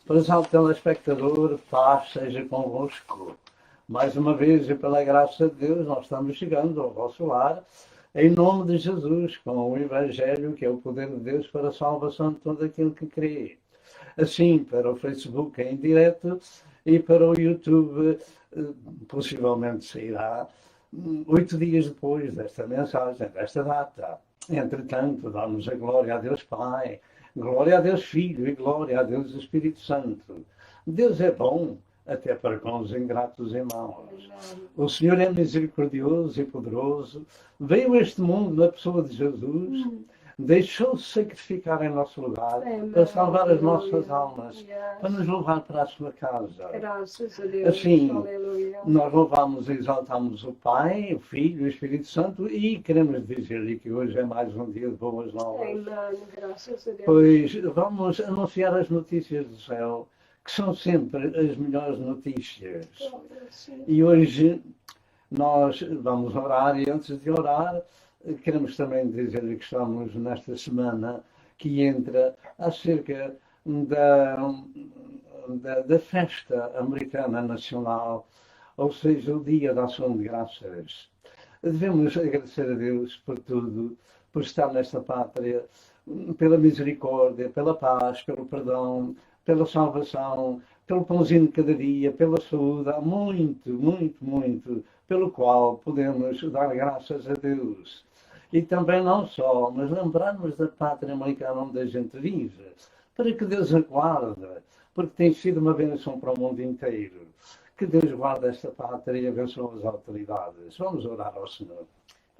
Prezado telespectador, paz seja convosco. Mais uma vez, e pela graça de Deus, nós estamos chegando ao vosso lar, em nome de Jesus, com o Evangelho, que é o poder de Deus para a salvação de todo aquele que crê. Assim, para o Facebook em direto e para o YouTube, possivelmente sairá 8 dias depois desta mensagem, desta data. Entretanto, damos a glória a Deus Pai, glória a Deus Filho e glória a Deus Espírito Santo. Deus é bom até para com os ingratos irmãos. O Senhor é misericordioso e poderoso, veio a este mundo na pessoa de Jesus, deixou-se sacrificar em nosso lugar para salvar as nossas almas, para nos levar para a sua casa. Graças a Deus. Assim, Aleluia. nós louvamos e exaltamos o Pai, o Filho e o Espírito Santo e queremos dizer-lhe que hoje é mais um dia de boas novas. Amém. Graças a Deus. Pois vamos anunciar as notícias do céu, que são sempre as melhores notícias. E hoje nós vamos orar e antes de orar queremos também dizer-lhe que estamos nesta semana que entra acerca da festa americana nacional, ou seja, o Dia da Ação de Graças. Devemos agradecer a Deus por tudo, por estar nesta pátria, pela misericórdia, pela paz, pelo perdão, pela salvação, pelo pãozinho de cada dia, pela saúde, há muito, muito, muito, pelo qual podemos dar graças a Deus. E também não só, mas lembrarmos da pátria americana onde a gente vive, para que Deus a guarde, porque tem sido uma bênção para o mundo inteiro. Que Deus guarde esta pátria e abençoe as autoridades. Vamos orar ao Senhor.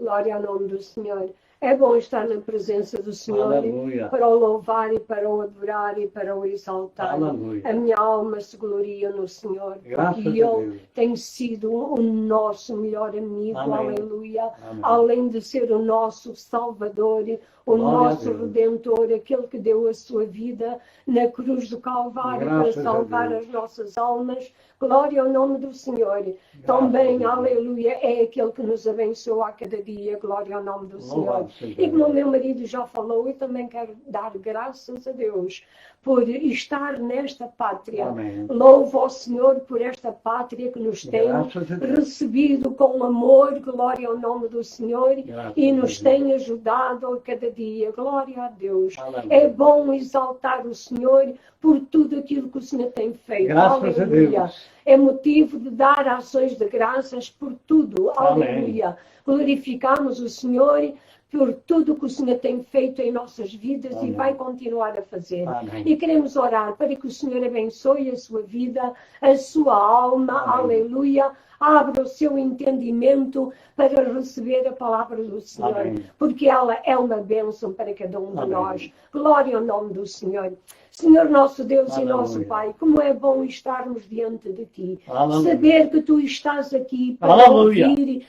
Glória ao nome do Senhor. É bom estar na presença do Senhor. Aleluia. Para o louvar e para o adorar e para o exaltar. Aleluia. A minha alma se gloria no Senhor, Graças porque a Ele Deus. tem sido o nosso melhor amigo. Amém. Aleluia. Amém. Além de ser o nosso Salvador, o Glória a nosso Deus. Redentor, aquele que deu a sua vida na cruz do Calvário Graças para a salvar Deus. as nossas almas. Glória ao nome do Senhor. Também, a Deus. aleluia, é aquele que nos abençoa a cada dia. Glória ao nome do Senhor. Louvado seja E como o Deus. meu marido já falou, eu também quero dar graças a Deus por estar nesta pátria. Amém. Louvo ao Senhor por esta pátria que nos tem Graças a Deus. recebido com amor. Glória ao nome do Senhor. Graças E a nos Deus. tem ajudado a cada dia. Glória a Deus. Aleluia. É bom exaltar o Senhor por tudo aquilo que o Senhor tem feito. Graças a Aleluia. Deus. É motivo de dar ações de graças por tudo. Amém. Aleluia. Glorificamos o Senhor por tudo que o Senhor tem feito em nossas vidas Amém. e vai continuar a fazer. Amém. E queremos orar para que o Senhor abençoe a sua vida, a sua alma. Amém. Aleluia. Abra o seu entendimento para receber a palavra do Senhor, Amém. porque ela é uma bênção para cada um de Amém. nós. Glória ao nome do Senhor. Senhor nosso Deus e Aleluia. nosso Pai, como é bom estarmos diante de Ti. Aleluia. Saber que Tu estás aqui para Aleluia. ouvir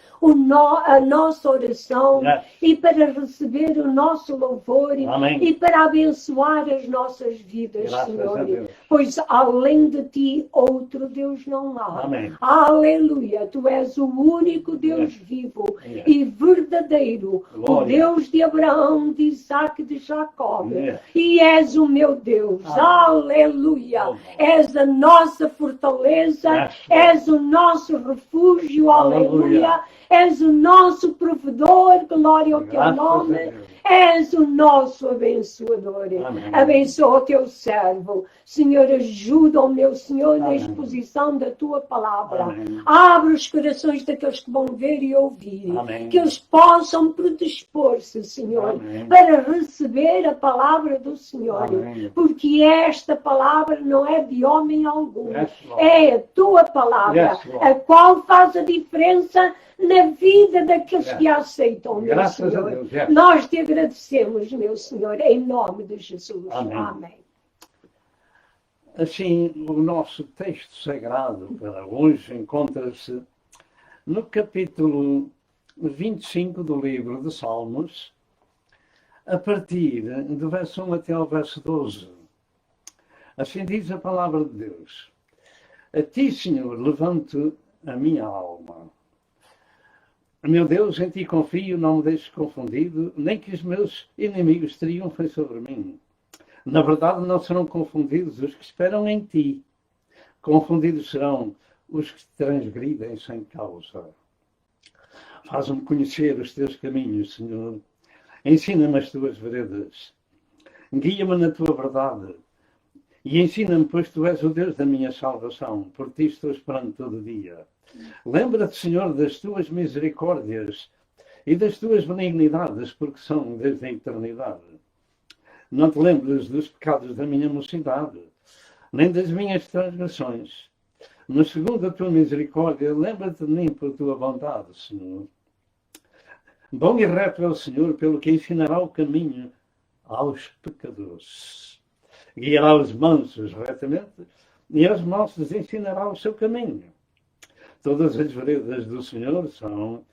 a nossa oração Yes. e para receber o nosso louvor Amém. e para abençoar as nossas vidas, Graças Senhor. a Deus. Pois além de Ti, outro Deus não há. Amém. Aleluia. Tu és o único Deus Yes. vivo Yes. e verdadeiro. O Glória. Deus de Abraão, de Isaac e de Jacó. Yes. E és o meu Deus. Aleluia. Amém. És a nossa fortaleza. Yes. És o nosso refúgio. Aleluia. Aleluia. És o nosso provedor. Glória ao teu Graças a nome. Deus. És o nosso abençoador. Amém. Abençoa o teu servo. Senhor, ajuda o meu Senhor na Amém. exposição da tua palavra. Amém. Abre os corações daqueles que vão ver e ouvir. Amém. Que eles possam predispor-se, Senhor, Amém. para receber a palavra do Senhor. Amém. Porque esta palavra não é de homem algum. Yes, Lord. É a tua palavra, Yes, Lord. a qual faz a diferença na vida daqueles Yes. que a aceitam, meu Graças a Senhor. Deus, yes. Nós te agradecemos, meu Senhor, em nome de Jesus. Amém. Amém. Assim, o nosso texto sagrado para hoje encontra-se no capítulo 25 do livro de Salmos, a partir do verso 1 até ao verso 12. Assim diz a palavra de Deus. A ti, Senhor, levanto a minha alma. Meu Deus, em ti confio, não me deixes confundido, nem que os meus inimigos triunfem sobre mim. Na verdade, não serão confundidos os que esperam em ti. Confundidos serão os que transgridem sem causa. Faz-me conhecer os teus caminhos, Senhor. Ensina-me as tuas veredas. Guia-me na tua verdade. E ensina-me, pois tu és o Deus da minha salvação. Por ti estou esperando todo dia. Lembra-te, Senhor, das tuas misericórdias e das tuas benignidades, porque são desde a eternidade. Não te lembres dos pecados da minha mocidade, nem das minhas transgressões. Mas segundo a tua misericórdia, lembra-te de mim por tua bondade, Senhor. Bom e reto é o Senhor, pelo que ensinará o caminho aos pecadores. Guiará os mansos retamente, e aos mansos ensinará o seu caminho. Todas as veredas do Senhor são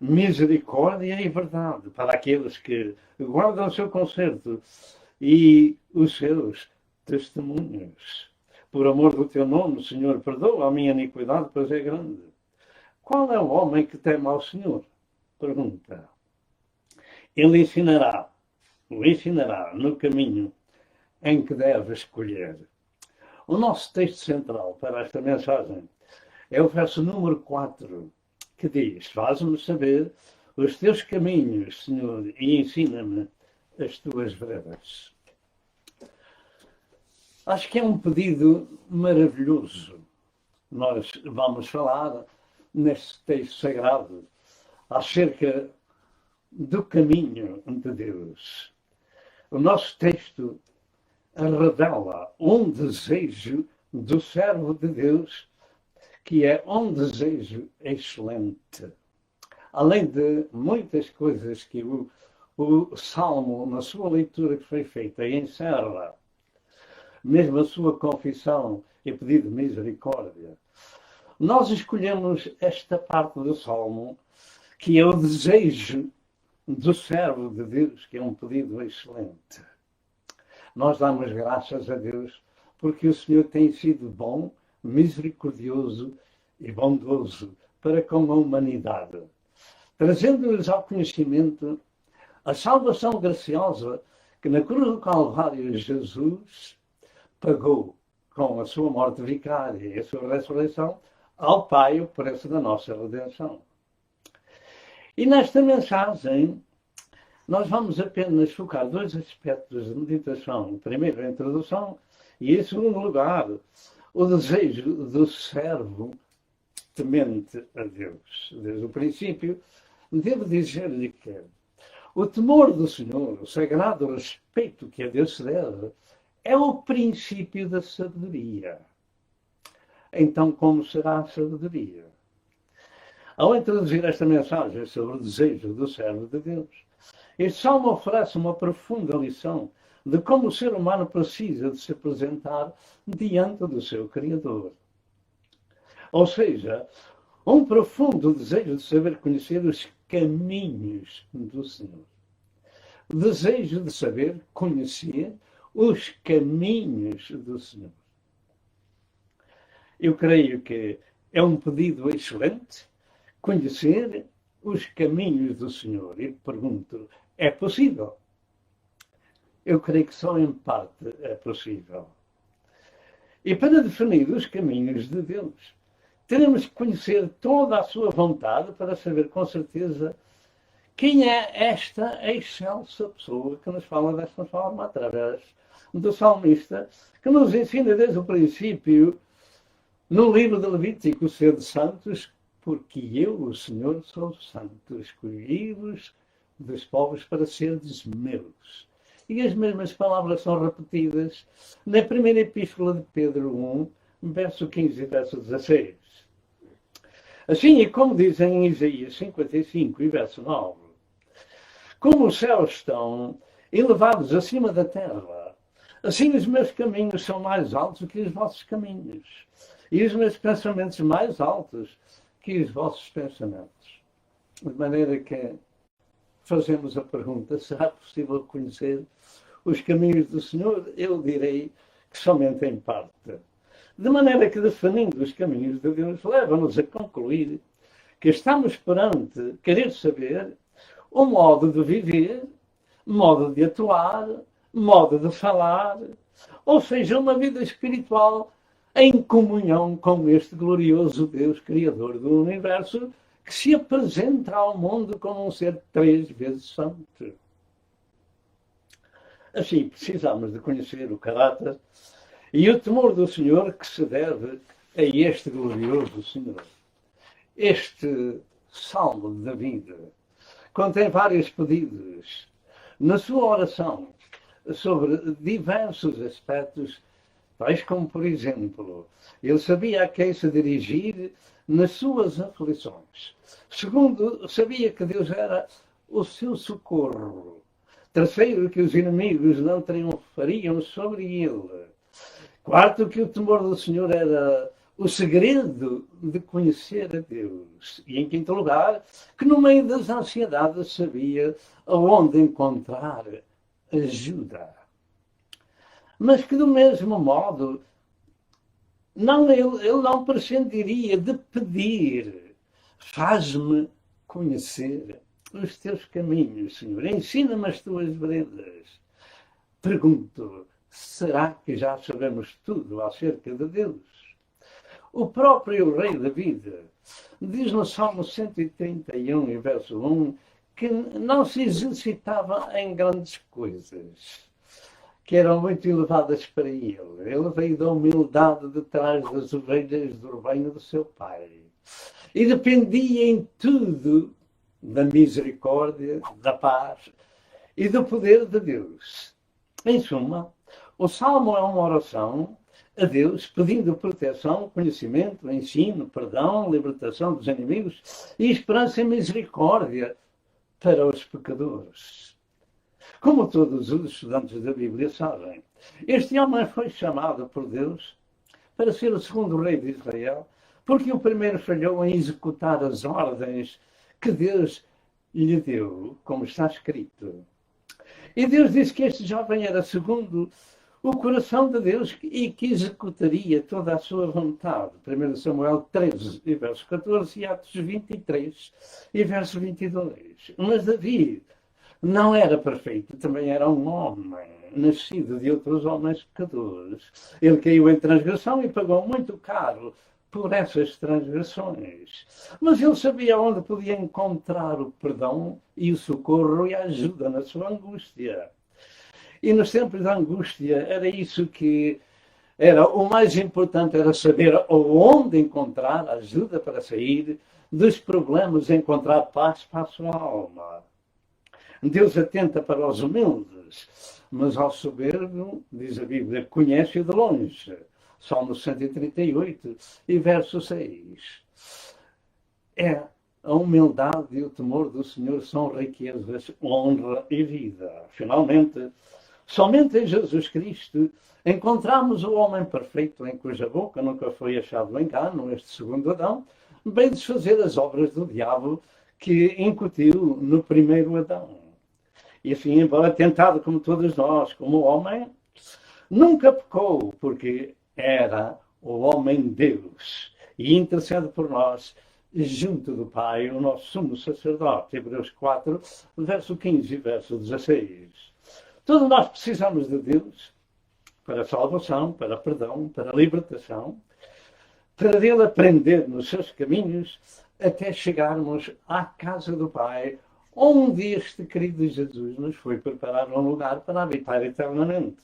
misericórdia e verdade para aqueles que guardam o seu concerto e os seus testemunhos. Por amor do teu nome, Senhor, perdoa a minha iniquidade, pois é grande. Qual é o homem que teme ao Senhor? Pergunta. Ele o ensinará no caminho em que deve escolher. O nosso texto central para esta mensagem é o verso número 4, que diz: faz-me saber os teus caminhos, Senhor, e ensina-me as tuas veredas. Acho que é um pedido maravilhoso. Nós vamos falar neste texto sagrado acerca do caminho de Deus. O nosso texto revela um desejo do servo de Deus, que é um desejo excelente. Além de muitas coisas que o Salmo, na sua leitura que foi feita, encerra, mesmo a sua confissão e pedido de misericórdia, nós escolhemos esta parte do Salmo, que é o desejo do servo de Deus, que é um pedido excelente. Nós damos graças a Deus porque o Senhor tem sido bom, misericordioso e bondoso para com a humanidade, trazendo-lhes ao conhecimento a salvação graciosa que na cruz do Calvário Jesus pagou com a sua morte vicária e a sua ressurreição ao Pai o preço da nossa redenção. E nesta mensagem nós vamos apenas focar dois aspectos de meditação. Primeiro, a introdução, e em segundo lugar, o desejo do servo temente a Deus. Desde o princípio, devo dizer-lhe que o temor do Senhor, o sagrado respeito que a Deus se deve, é o princípio da sabedoria. Então, como será a sabedoria? Ao introduzir esta mensagem sobre o desejo do servo de Deus, este salmo oferece uma profunda lição de como o ser humano precisa de se apresentar diante do seu Criador. Ou seja, um profundo desejo de saber conhecer os caminhos do Senhor. O desejo de saber conhecer os caminhos do Senhor. Eu creio que é um pedido excelente conhecer os caminhos do Senhor. E pergunto, é possível? Eu creio que só em parte é possível. E para definir os caminhos de Deus, teremos que conhecer toda a sua vontade para saber com certeza quem é esta excelsa pessoa que nos fala desta forma, através do salmista, que nos ensina desde o princípio, no livro de Levítico, ser de santos, porque eu, o Senhor, sou santo, escolhi-vos dos povos para seres meus. E as mesmas palavras são repetidas na primeira epístola de Pedro 1, verso 15 e verso 16. Assim, e como dizem em Isaías 55 e verso 9, como os céus estão elevados acima da terra, assim os meus caminhos são mais altos que os vossos caminhos, e os meus pensamentos mais altos que os vossos pensamentos. De maneira que fazemos a pergunta, será possível conhecer os caminhos do Senhor? Eu direi que somente em parte. De maneira que, definindo os caminhos de Deus, leva-nos a concluir que estamos perante querer saber o modo de viver, modo de atuar, modo de falar, ou seja, uma vida espiritual em comunhão com este glorioso Deus Criador do Universo, que se apresenta ao mundo como um ser 3 vezes santo. Assim, precisamos de conhecer o caráter e o temor do Senhor que se deve a este glorioso Senhor. Este Salmo de David contém vários pedidos na sua oração sobre diversos aspectos, tais como, por exemplo, ele sabia a quem se dirigir nas suas aflições. Segundo, sabia que Deus era o seu socorro. Terceiro, que os inimigos não triunfariam sobre ele. Quarto, que o temor do Senhor era o segredo de conhecer a Deus. E em quinto lugar, que no meio das ansiedades sabia aonde encontrar ajuda. Mas que do mesmo modo, ele não prescindiria de pedir: faz-me conhecer os teus caminhos, Senhor. Ensina-me as tuas veredas. Pergunto, será que já sabemos tudo acerca de Deus? O próprio rei David diz no Salmo 131, e verso 1, que não se exercitava em grandes coisas, que eram muito elevadas para ele. Ele veio da humildade de trás das ovelhas do rebanho do seu pai. E dependia em tudo da misericórdia, da paz e do poder de Deus. Em suma, o Salmo é uma oração a Deus pedindo proteção, conhecimento, ensino, perdão, libertação dos inimigos e esperança e misericórdia para os pecadores. Como todos os estudantes da Bíblia sabem, este homem foi chamado por Deus para ser o segundo rei de Israel, porque o primeiro falhou em executar as ordens que Deus lhe deu, como está escrito. E Deus disse que este jovem era segundo o coração de Deus e que executaria toda a sua vontade. 1 Samuel 13, e verso 14, e Atos 23, e verso 22. Mas Davi não era perfeito, também era um homem, nascido de outros homens pecadores. Ele caiu em transgressão e pagou muito caro por essas transgressões. Mas ele sabia onde podia encontrar o perdão e o socorro e a ajuda na sua angústia. E nos tempos da angústia era isso que era o mais importante, era saber onde encontrar ajuda para sair dos problemas, encontrar paz para a sua alma. Deus atenta para os humildes, mas ao soberbo, diz a Bíblia, conhece-o de longe. Salmo 138 e verso 6. A humildade e o temor do Senhor são riquezas, honra e vida. Finalmente, somente em Jesus Cristo encontramos o homem perfeito em cuja boca nunca foi achado engano, este segundo Adão, bem desfazer as obras do diabo que incutiu no primeiro Adão. E assim, embora tentado como todos nós, como homem, nunca pecou, porque era o homem-Deus e intercede por nós junto do Pai, o nosso sumo sacerdote. Hebreus 4, verso 15 e verso 16. Todos nós precisamos de Deus para a salvação, para perdão, para a libertação, para dele aprender nos seus caminhos até chegarmos à casa do Pai, onde este querido Jesus nos foi preparar um lugar para habitar eternamente.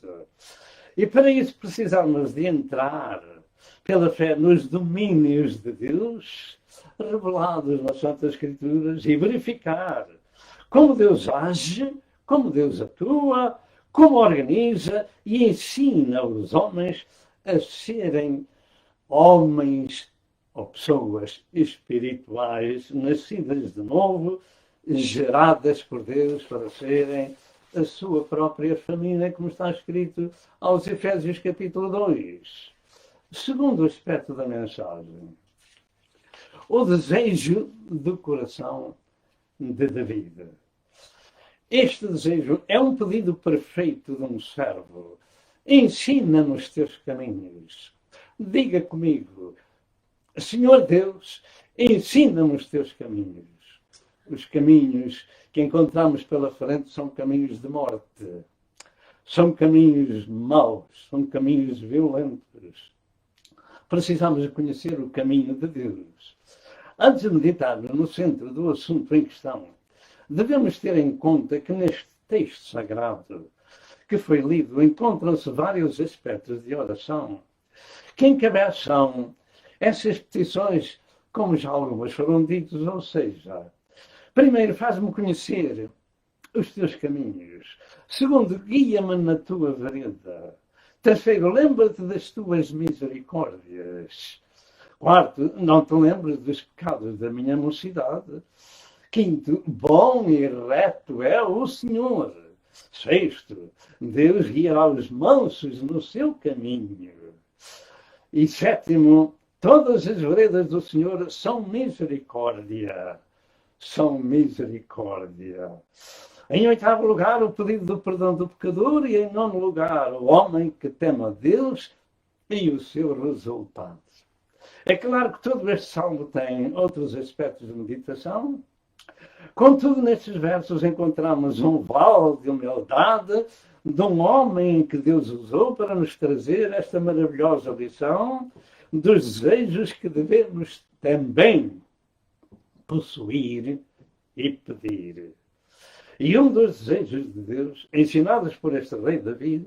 E para isso precisamos de entrar pela fé nos domínios de Deus, revelados nas Santas Escrituras, e verificar como Deus age, como Deus atua, como organiza e ensina os homens a serem homens ou pessoas espirituais, nascidas de novo, geradas por Deus para serem a sua própria família, como está escrito aos Efésios capítulo 2. Segundo aspecto da mensagem, o desejo do coração de David. Este desejo é um pedido perfeito de um servo. Ensina-nos teus caminhos. Diga comigo, Senhor Deus, ensina-me os teus caminhos. Os caminhos que encontramos pela frente são caminhos de morte. São caminhos maus, são caminhos violentos. Precisamos de conhecer o caminho de Deus. Antes de meditarmos no centro do assunto em questão, devemos ter em conta que neste texto sagrado que foi lido encontram-se vários aspectos de oração que encabeçam essas petições, como já algumas foram ditas, ou seja, primeiro, faz-me conhecer os teus caminhos. Segundo, guia-me na tua vereda. Terceiro, lembra-te das tuas misericórdias. Quarto, não te lembres dos pecados da minha mocidade. Quinto, bom e reto é o Senhor. Sexto, Deus guiará os mansos no seu caminho. E sétimo, todas as veredas do Senhor são misericórdia. São misericórdia. Em oitavo lugar, o pedido do perdão do pecador. E em nono lugar, o homem que teme a Deus e o seu resultado. É claro que todo este salmo tem outros aspectos de meditação. Contudo, nestes versos encontramos um val de humildade de um homem que Deus usou para nos trazer esta maravilhosa lição dos desejos que devemos também possuir e pedir. E um dos desejos de Deus, ensinados por este rei David,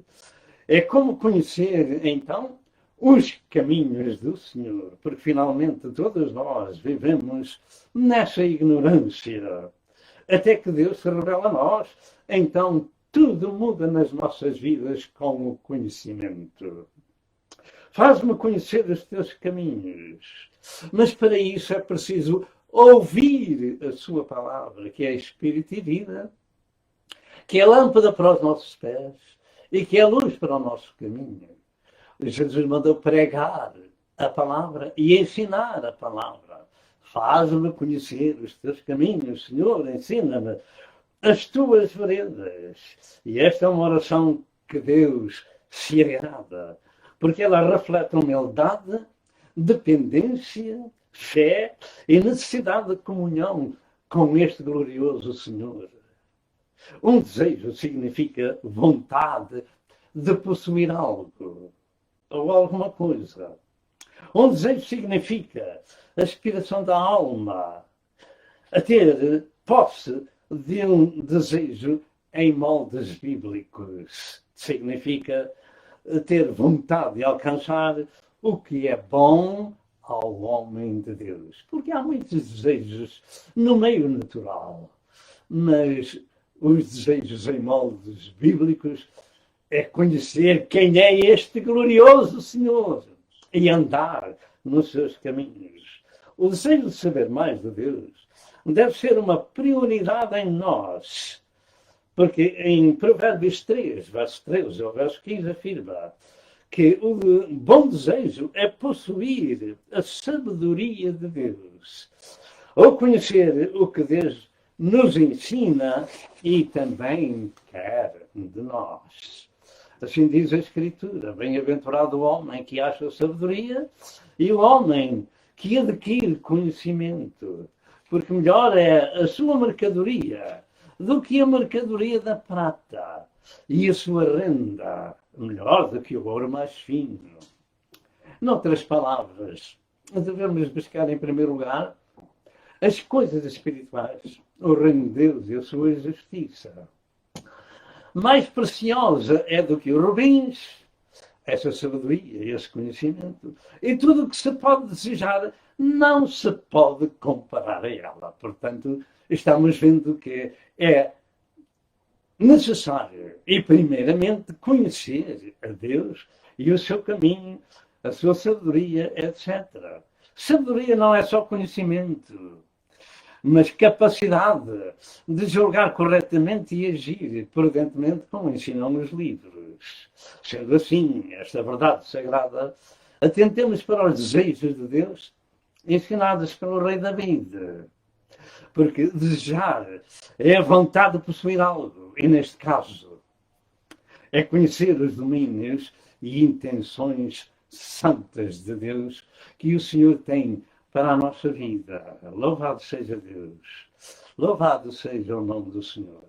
é como conhecer, então, os caminhos do Senhor, porque finalmente todos nós vivemos nessa ignorância, até que Deus se revela a nós, então tudo muda nas nossas vidas com o conhecimento. Faz-me conhecer os teus caminhos, mas para isso é preciso ouvir a sua palavra, que é Espírito e vida, que é lâmpada para os nossos pés e que é luz para o nosso caminho. Jesus mandou pregar a palavra e ensinar a palavra. Faz-me conhecer os teus caminhos, Senhor, ensina-me as tuas veredas. E esta é uma oração que Deus se agrada, porque ela reflete humildade, dependência, fé e necessidade de comunhão com este glorioso Senhor. Um desejo significa vontade de possuir algo ou alguma coisa. Um desejo significa aspiração da alma a ter posse de um desejo em moldes bíblicos. Significa ter vontade de alcançar o que é bom ao homem de Deus. Porque há muitos desejos no meio natural, mas os desejos em moldes bíblicos é conhecer quem é este glorioso Senhor e andar nos seus caminhos. O desejo de saber mais de Deus deve ser uma prioridade em nós, porque em Provérbios 3, verso 13 ao verso 15, afirma que o bom desejo é possuir a sabedoria de Deus, ou conhecer o que Deus nos ensina e também quer de nós. Assim diz a Escritura: bem-aventurado o homem que acha sabedoria e o homem que adquire conhecimento, porque melhor é a sua mercadoria do que a mercadoria da prata, e a sua renda melhor do que o ouro mais fino. Noutras palavras, devemos buscar em primeiro lugar as coisas espirituais, o reino de Deus e a sua justiça. Mais preciosa é do que os rubins, essa sabedoria, esse conhecimento, e tudo o que se pode desejar não se pode comparar a ela. Portanto, estamos vendo que é necessário, e primeiramente, conhecer a Deus e o seu caminho, a sua sabedoria, etc. Sabedoria não é só conhecimento, mas capacidade de julgar corretamente e agir prudentemente como ensinam os livros. Sendo assim, esta verdade sagrada, atentemos para os desejos de Deus ensinados pelo rei David. Porque desejar é a vontade de possuir algo, e neste caso é conhecer os domínios e intenções santas de Deus que o Senhor tem para a nossa vida. Louvado seja Deus. Louvado seja o nome do Senhor.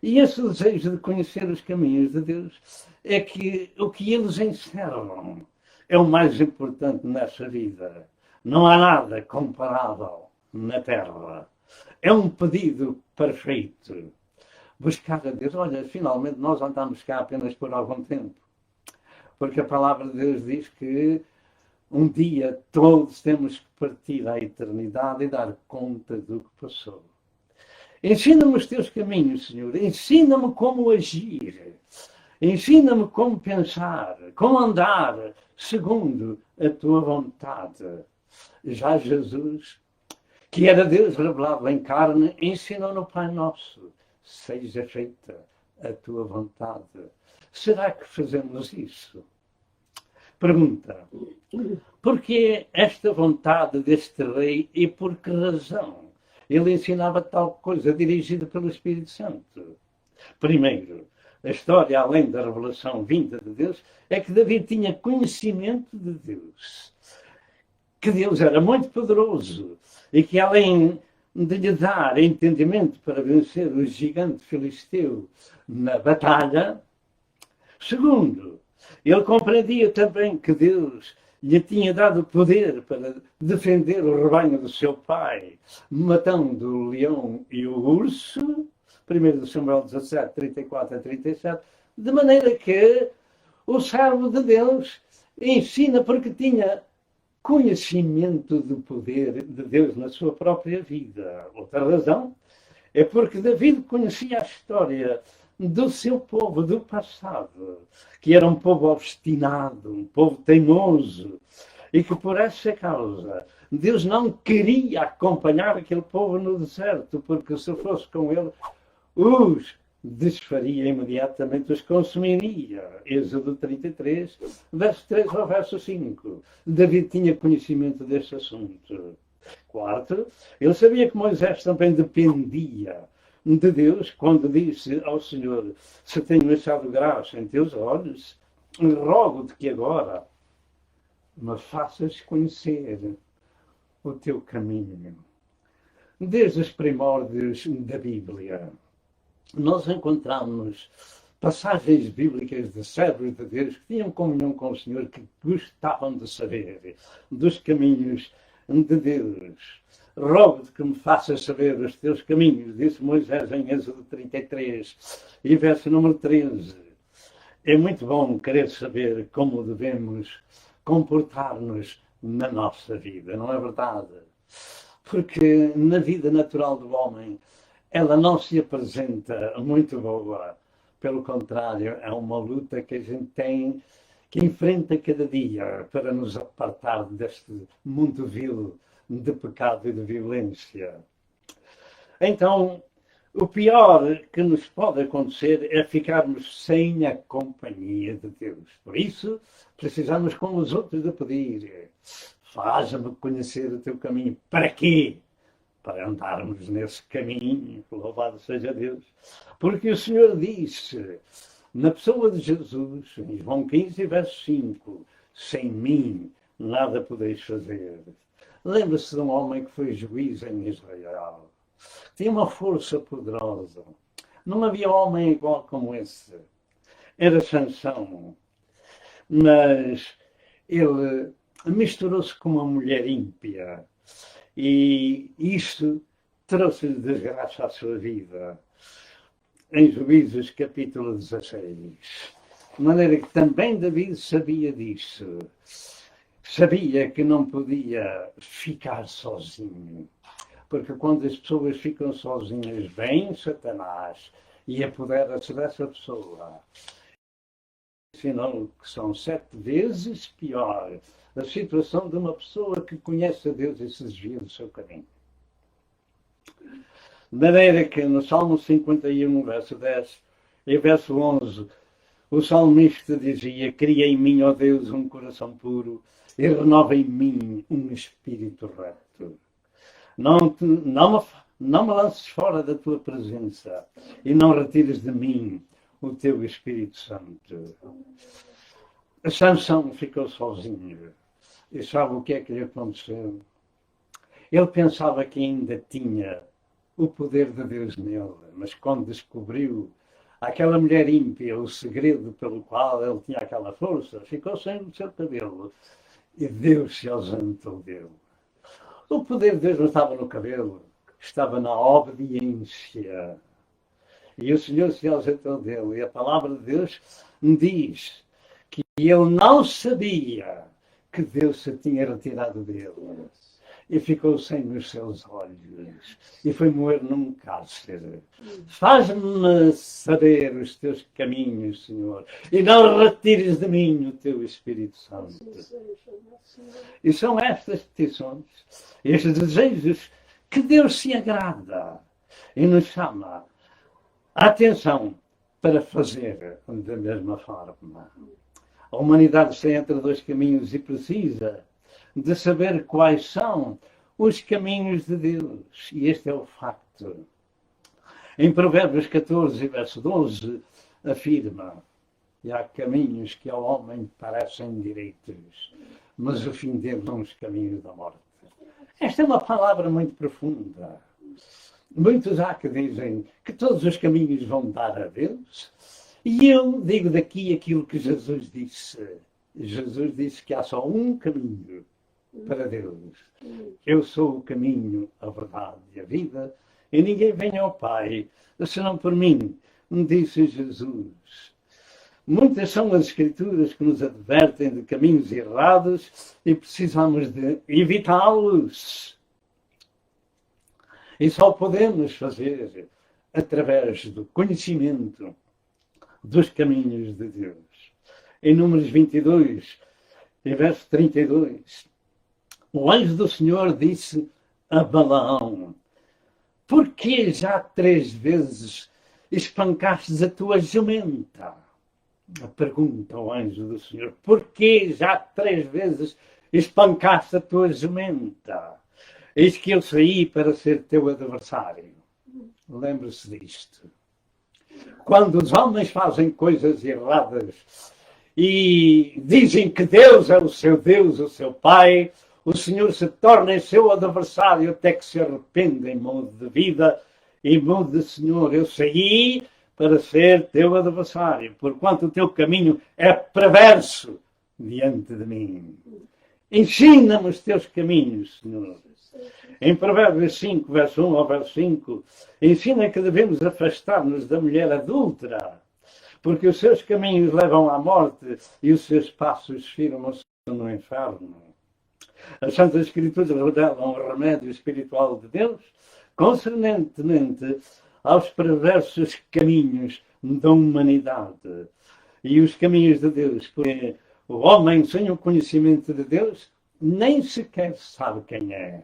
E esse desejo de conhecer os caminhos de Deus é que o que eles encerram é o mais importante nessa vida. Não há nada comparável na Terra. É um pedido perfeito. Buscar a Deus. Olha, finalmente nós andamos cá apenas por algum tempo. Porque a palavra de Deus diz que um dia todos temos que partir à eternidade e dar conta do que passou. Ensina-me os teus caminhos, Senhor. Ensina-me como agir. Ensina-me como pensar, como andar segundo a tua vontade. Já Jesus, que era Deus revelado em carne, ensinou no Pai Nosso: seja feita a tua vontade. Será que fazemos isso? Pergunta: porquê esta vontade deste rei e por que razão ele ensinava tal coisa dirigida pelo Espírito Santo? Primeiro, a história, além da revelação vinda de Deus, é que Davi tinha conhecimento de Deus. Que Deus era muito poderoso e que, além de lhe dar entendimento para vencer o gigante filisteu na batalha, segundo, ele compreendia também que Deus lhe tinha dado poder para defender o rebanho do seu pai, matando o leão e o urso, 1 Samuel 17, 34 a 37, de maneira que o servo de Deus ensina porque tinha conhecimento do poder de Deus na sua própria vida. Outra razão é porque David conhecia a história do seu povo, do passado, que era um povo obstinado, um povo teimoso, e que por essa causa Deus não queria acompanhar aquele povo no deserto, porque se fosse com ele, os desfaria imediatamente, os consumiria. Êxodo 33, verso 3 ao verso 5. David tinha conhecimento deste assunto. Quarto, ele sabia que Moisés também dependia de Deus quando disse ao Senhor: se tenho achado graça em teus olhos, rogo-te que agora me faças conhecer o teu caminho. Desde os primórdios da Bíblia, nós encontramos passagens bíblicas de servos de Deus que tinham comunhão com o Senhor, que gostavam de saber dos caminhos de Deus. Rogo-te que me faças saber os teus caminhos, disse Moisés em Êxodo 33, e verso número 13. É muito bom querer saber como devemos comportar-nos na nossa vida, não é verdade? Porque na vida natural do homem, ela não se apresenta muito boa. Pelo contrário, é uma luta que a gente tem, que enfrenta cada dia para nos apartar deste mundo vil de pecado e de violência. Então, o pior que nos pode acontecer é ficarmos sem a companhia de Deus. Por isso, precisamos, como os outros, de pedir: faz-me conhecer o teu caminho. Para quê? Para andarmos nesse caminho. Louvado seja Deus. Porque o Senhor disse, na pessoa de Jesus, em João 15, verso 5, sem mim nada podeis fazer. Lembra-se de um homem que foi juiz em Israel. Tinha uma força poderosa. Não havia homem igual como esse. Era Sansão. Mas ele misturou-se com uma mulher ímpia. E isso trouxe-lhe desgraça à sua vida. Em Juízes capítulo 16. De maneira que também David sabia disso. Sabia que não podia ficar sozinho. Porque quando as pessoas ficam sozinhas, vem Satanás e apodera-se dessa pessoa. Ensinou que são 7 vezes pior a situação de uma pessoa que conhece a Deus e se desvia do seu caminho. De maneira que no Salmo 51, verso 10 e verso 11, o salmista dizia: cria em mim, ó Deus, um coração puro e renova em mim um espírito reto. Não me lances fora da tua presença e não retires de mim o teu Espírito Santo. Sansão ficou sozinho. E sabe o que é que lhe aconteceu? Ele pensava que ainda tinha o poder de Deus nele, mas quando descobriu aquela mulher ímpia, o segredo pelo qual ele tinha aquela força, ficou sem o seu cabelo. E Deus se ausentou dele. O poder de Deus não estava no cabelo, estava na obediência. E o Senhor se ausentou dele. E a palavra de Deus diz que ele não sabia que Deus se tinha retirado dele. E ficou sem os seus olhos. E foi morrer num cárcere. Faz-me saber os teus caminhos, Senhor. E não retires de mim o teu Espírito Santo. E são estas petições, estes desejos, que Deus se agrada e nos chama a atenção para fazer da mesma forma. A humanidade está entre dois caminhos e precisa de saber quais são os caminhos de Deus. E este é o facto. Em Provérbios 14, verso 12, afirma: e há caminhos que ao homem parecem direitos, mas o fim deles são os caminhos da morte. Esta é uma palavra muito profunda. Muitos há que dizem que todos os caminhos vão dar a Deus. E eu digo daqui aquilo que Jesus disse. Jesus disse que há só um caminho para Deus. Eu sou o caminho, a verdade e a vida, e ninguém vem ao Pai senão por mim, disse Jesus. Muitas são as escrituras que nos advertem de caminhos errados e precisamos de evitá-los. E só podemos fazer através do conhecimento dos caminhos de Deus. Em Números 22, em verso 32, o anjo do Senhor disse a Balaão: por que já 3 vezes espancastes a tua jumenta? Pergunta o anjo do Senhor: por que já 3 vezes espancaste a tua jumenta? Eis que eu saí para ser teu adversário. Lembre-se disto. Quando os homens fazem coisas erradas e dizem que Deus é o seu Deus, o seu Pai, o Senhor se torna seu adversário até que se arrependem, mude de vida e mude, Senhor, eu saí para ser teu adversário, porquanto o teu caminho é perverso diante de mim. Ensina-me os teus caminhos, Senhor. Em Provérbios 5, verso 1 ao verso 5, ensina que devemos afastar-nos da mulher adúltera, porque os seus caminhos levam à morte e os seus passos firmam-se no inferno. As Santas Escrituras revelam o remédio espiritual de Deus concernentemente aos perversos caminhos da humanidade e os caminhos de Deus, porque o homem sem o conhecimento de Deus nem sequer sabe quem é.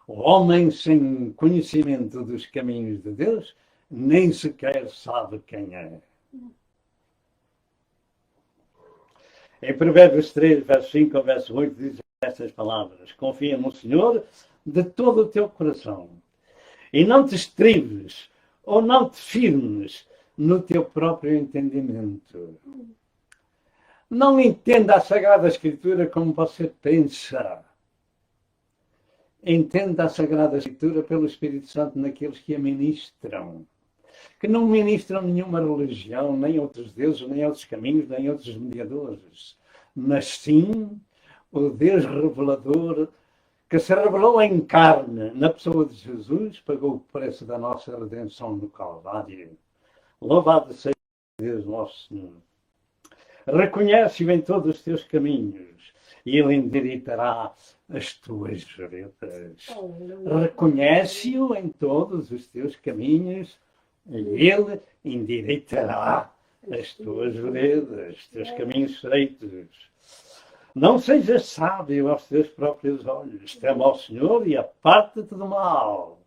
O homem sem conhecimento dos caminhos de Deus nem sequer sabe quem é. Em Provérbios 3, verso 5 ao verso 8, diz estas palavras: confia no Senhor de todo o teu coração e não te estribes ou não te firmes no teu próprio entendimento. Não entenda a Sagrada Escritura como você pensa. Entenda a Sagrada Escritura pelo Espírito Santo naqueles que a ministram. Que não ministram nenhuma religião, nem outros deuses, nem outros caminhos, nem outros mediadores. Mas sim o Deus revelador que se revelou em carne na pessoa de Jesus, pagou o preço da nossa redenção no Calvário. Louvado seja Deus nosso Senhor. Reconhece-o em todos os teus caminhos e Ele endireitará as tuas veredas. Reconhece-o em todos os teus caminhos e Ele endireitará as tuas veredas, os teus caminhos estreitos. Não sejas sábio aos teus próprios olhos. Teme ao Senhor e aparta-te do mal.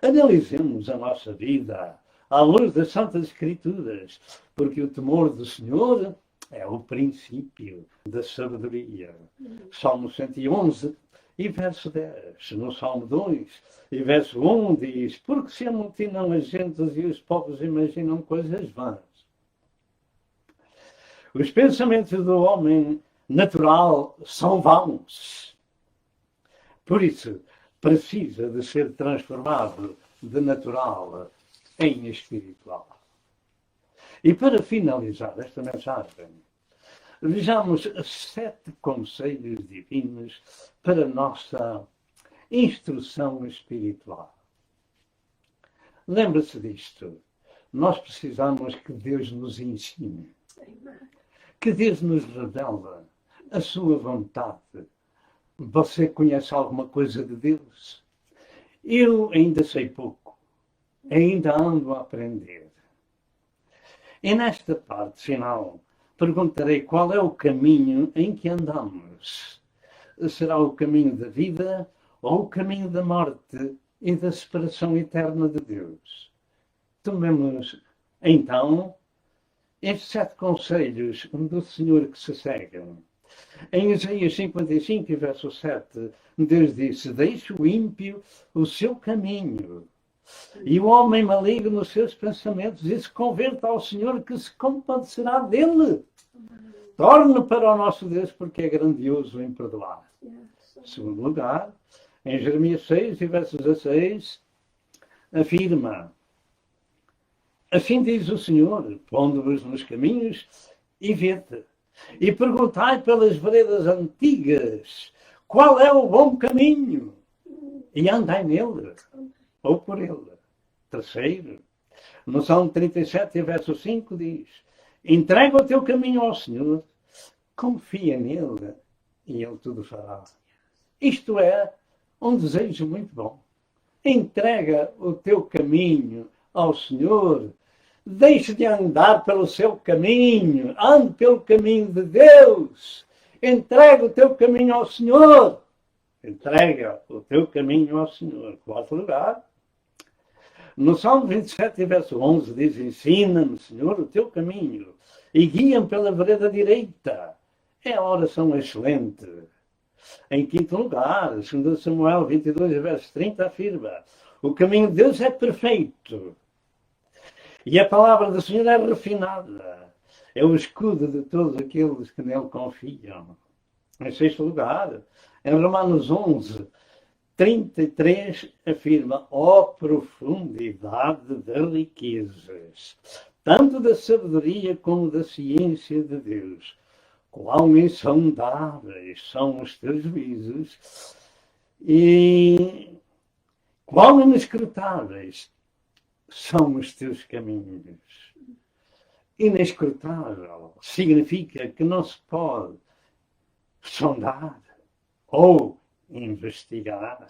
Analisemos a nossa vida à luz das Santas Escrituras, porque o temor do Senhor é o princípio da sabedoria. Salmo 111 e verso 10. No Salmo 2 e verso 1 diz: porque se amotinam as gentes e os povos imaginam coisas vãs. Os pensamentos do homem natural são vãos. Por isso, precisa de ser transformado de natural em espiritual. E para finalizar esta mensagem, vejamos 7 conselhos divinos para a nossa instrução espiritual. Lembre-se disto. Nós precisamos que Deus nos ensine, que Deus nos revele a sua vontade. Você conhece alguma coisa de Deus? Eu ainda sei pouco, ainda ando a aprender. E nesta parte final, perguntarei qual é o caminho em que andamos. Será o caminho da vida ou o caminho da morte e da separação eterna de Deus? Tomemos, então, estes 7 conselhos do Senhor que se seguem. Em Isaías 55, verso 7, Deus disse: deixe o ímpio o seu caminho, e o homem maligno os seus pensamentos, e se converta ao Senhor, que se compadecerá dele. Torne para o nosso Deus, porque é grandioso em perdoar. Em segundo lugar, em Jeremias 6, verso 16, afirma: assim diz o Senhor, pondo-vos nos caminhos e vede, e perguntai pelas veredas antigas, qual é o bom caminho? E andai nele, ou por ele. Terceiro, no Salmo 37, verso 5, diz: entrega o teu caminho ao Senhor, confia nele, e ele tudo fará. Isto é um desejo muito bom. Entrega o teu caminho ao Senhor. Deixe de andar pelo seu caminho. Ande pelo caminho de Deus. Entrega o teu caminho ao Senhor. Entrega o teu caminho ao Senhor. Quarto lugar, no Salmo 27, verso 11, diz: ensina-me, Senhor, o teu caminho e guia-me pela vereda direita. É a oração excelente. Em quinto lugar, 2 Samuel 22, verso 30, afirma: o caminho de Deus é perfeito e a palavra do Senhor é refinada. É o escudo de todos aqueles que nele confiam. Em sexto lugar, em Romanos 11, 33, afirma: ó profundidade das riquezas, tanto da sabedoria como da ciência de Deus. Quão insondáveis são os teus juízos e quão inescrutáveis são os teus caminhos. Inescrutável significa que não se pode sondar ou investigar.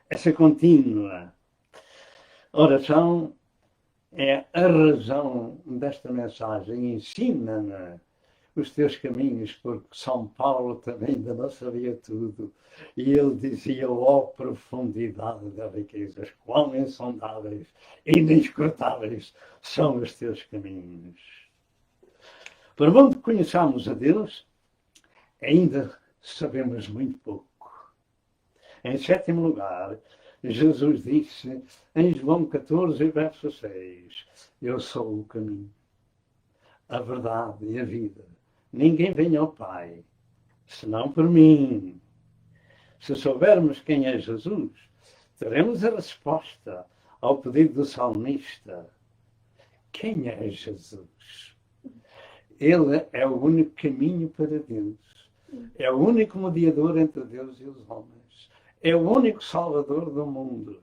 Essa contínua oração é a razão desta mensagem. Ensina-me os teus caminhos, porque São Paulo também ainda não sabia tudo. E ele dizia: ó profundidade das riquezas, quão insondáveis, inescrutáveis são os teus caminhos. Por onde conheçamos a Deus, ainda sabemos muito pouco. Em sétimo lugar, Jesus disse em João 14, verso 6, eu sou o caminho, a verdade e a vida. Ninguém vem ao Pai, senão por mim. Se soubermos quem é Jesus, teremos a resposta ao pedido do salmista. Quem é Jesus? Ele é o único caminho para Deus. É o único mediador entre Deus e os homens. É o único salvador do mundo.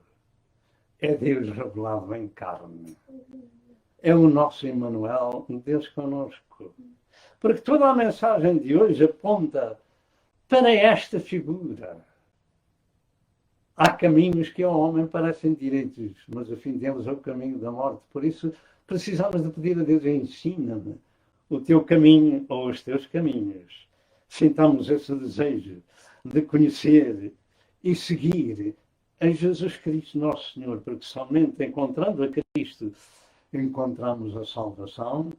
É Deus revelado em carne. É o nosso Emmanuel, Deus conosco. Porque toda a mensagem de hoje aponta para esta figura. Há caminhos que ao homem parecem direitos, mas o fim deles é o caminho da morte. Por isso, precisamos de pedir a Deus: ensina-me o teu caminho ou os teus caminhos. Sintamos esse desejo de conhecer e seguir a Jesus Cristo, nosso Senhor, porque somente encontrando a Cristo encontramos a salvação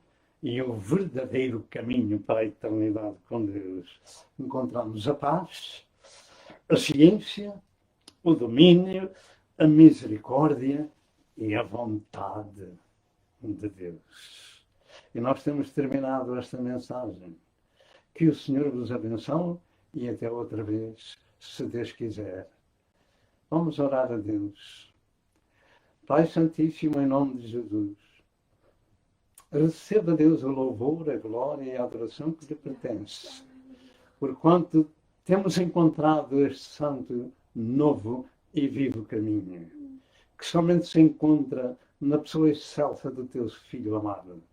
e o verdadeiro caminho para a eternidade com Deus. Encontramos a paz, a ciência, o domínio, a misericórdia e a vontade de Deus. E nós temos terminado esta mensagem. Que o Senhor vos abençoe e até outra vez, se Deus quiser. Vamos orar a Deus. Pai Santíssimo, em nome de Jesus, receba, Deus, o louvor, a glória e a adoração que lhe pertence, porquanto temos encontrado este santo, novo e vivo caminho, que somente se encontra na pessoa excelsa do teu Filho amado.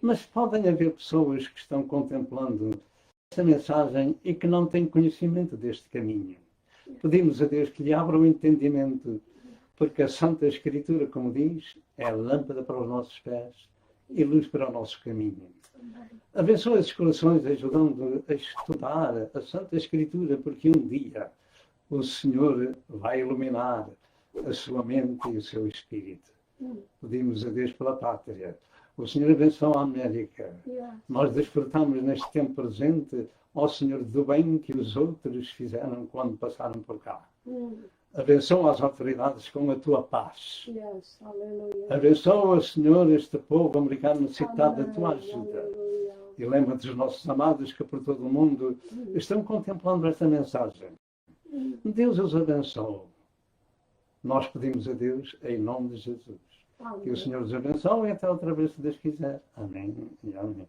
Mas podem haver pessoas que estão contemplando esta mensagem e que não têm conhecimento deste caminho. Pedimos a Deus que lhe abra o entendimento, porque a Santa Escritura, como diz, é lâmpada para os nossos pés e luz para o nosso caminho. Abençoa esses corações, ajudando a estudar a Santa Escritura, porque um dia o Senhor vai iluminar a sua mente e o seu espírito. Pedimos a Deus pela pátria. O Senhor abençoa a América. Nós desfrutamos neste tempo presente, ó Senhor, do bem que os outros fizeram quando passaram por cá. Abençoa as autoridades com a tua paz. Abençoa, Senhor, este povo americano necessitado da tua ajuda. E lembra-te dos nossos amados que por todo o mundo estão contemplando esta mensagem. Deus os abençoe. Nós pedimos a Deus em nome de Jesus. Que o Senhor os abençoe e até outra vez, se Deus quiser. Amém e amém.